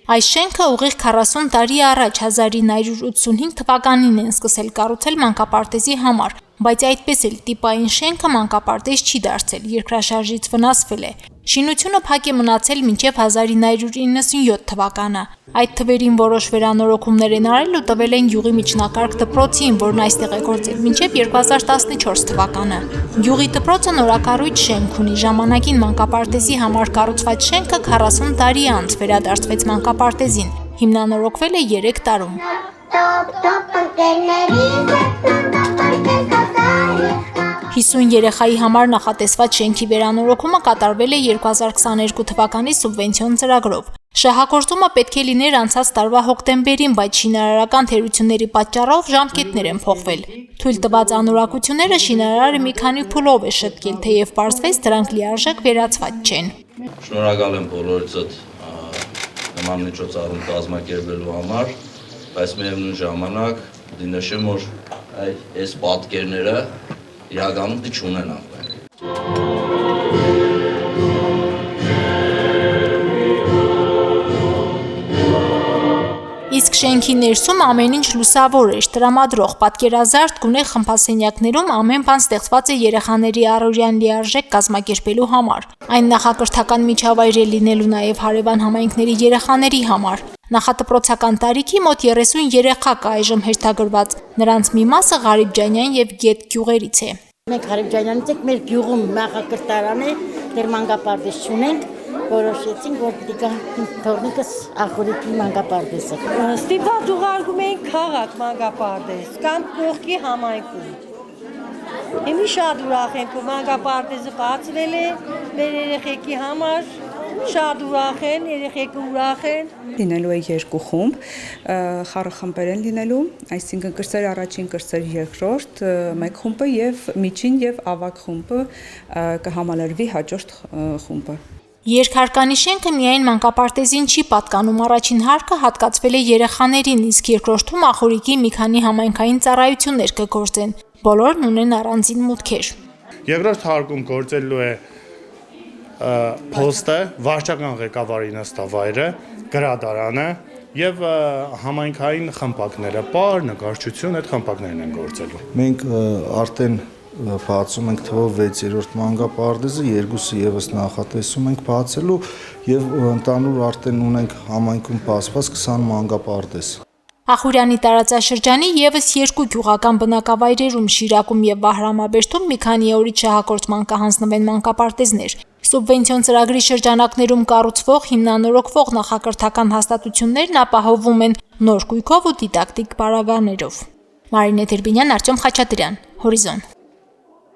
Այս շենքը ուղիղ 40 տարի առաջ 1985 թվականին են սկսել կառուցել մանկապարտեզի համար, բայց այդպես էլ տիպային շենքը մանկապարտեզ չի դարձել, երկրաշարժից վնասվել է։ Շինությունը փակ է մնացել մինչև 1997 թվականը։ Այդ թվերին որոշ վերանորոգումներ են արել ու տվել են գյուղի միջնակարգ դպրոցին, որն այստեղ է գործել մինչև 2014 թվականը։ Գյուղի դպրոցը նորակառույց շենք ունի, ժամանակին մանկապարտեզի համար կառուցված շենքը 40 տարի անց վերադարձվեց մանկապարտեզին, հիմնանորոգվել է 3 տարում։ 50 երեխայի համար նախատեսված շենքի վերանորոգումը կատարվել է 2022 թվականի սուբվենցիոն ծրագրով։ Շահագործումը պետք է լիներ անցած տարվա հոկտեմբերին, բայց շինարարական թերությունների պատճառով ժամկետներ են փոխվել։ Թույլ տված անորակությունները շինարարը մի քանի փուլով է շտկել, թեև պարզվեց դրանք լիարժեք վերացված չեն։ Շնորհակալ եմ բոլորիցդ նման միջոցառում կազմակերպելու համար, բայց միևնույն ժամանակ դինշեմ որ այս պատկերները իրականում չունենան։ Իսկ շենքի ներսում ամեն ինչ լուսավոր էր, տրամադրող, պատկերազարդ գունեղ խմբասենյակներում ամեն բան ստեղծված է երեխաների առօրյան լիարժեք կազմակերպելու համար։ Այն նախակրթական միջավայր է լինելու նաև հարևան համայնքների երեխաների համար։ Նախադպրոցական տարիքի մոտ 30 երեխա կա այժմ հերթագրված, նրանց մի մասը Ղարիբջանյան եւ Գետ գյուղերից է։ Մենք Ղարիբջանյանից ենք, մեր գյուղում նախակրթարան է, դեռ մանկապարտեզ չունենք, որոշեցինք, որ պիտի գա թորնիկս Ախորիկի մանկապարտեզը։ Ստիպված ուղարկում ենք քաղաք մանկապարտեզ կամ կողքի համայնքում։ Հիմի շատ ուրախ ենք, որ մանկապարտեզը բացվել է մեր երեխեքի համար, շատ ուրախ են, երեխեքը ուրախ են։ Լինելու է 2 խումբ, խառախմբեր են լինելու, այսինքն կրսեր առաջին, կրսեր երկրորդ, մեկ խումբը եւ միջին եւ ավագ խումբը կհամալրվի հաջորդ խումբը։ Երկհարկանի շենքը միայն մանկապարտեզին չի պատկանում, առաջին հարկը հատկացվել է երեխաներին, իսկ երկրորդում Ախորիկի մի քանի համայնքային ծառայություններ կգործեն, բոլորն ունեն առանձին մուտքեր։ Երկրորդ հարկում գործելու է փոստը, վարչական ղեկավարի նստավայրը, գրադարանը եւ համայնքային խմբակները, պար, նկարչություն, այդ խմբակներն են գործելու։ Մենք արդեն բացում ենք թվով 6-րդ մանկապարտեզը, 2-ը եւս նախատեսում ենք բացելու եւ ընդհանուր արդեն ունենք համայնքում բացված 20 մանկապարտեզ։ Ախուրյանի տարածաշրջանի եւս 2 գյուղական բնակավայրերում Շիրակում եւ Վահրամաբերդում մի քանի օրից շահագործման կհանձնվեն մանկապարտեզներ։ Սուբվենցիոն ծրագրի շրջանակներում կառուցվող հիմնանորոգվող նախակրթական հաստատություններն ապահովում են նոր գույքով ու դիդակտիկ պարագաներով։ Մարինե Տերբինյան, Արտյոմ Խաչատրյան, Հորիզոն։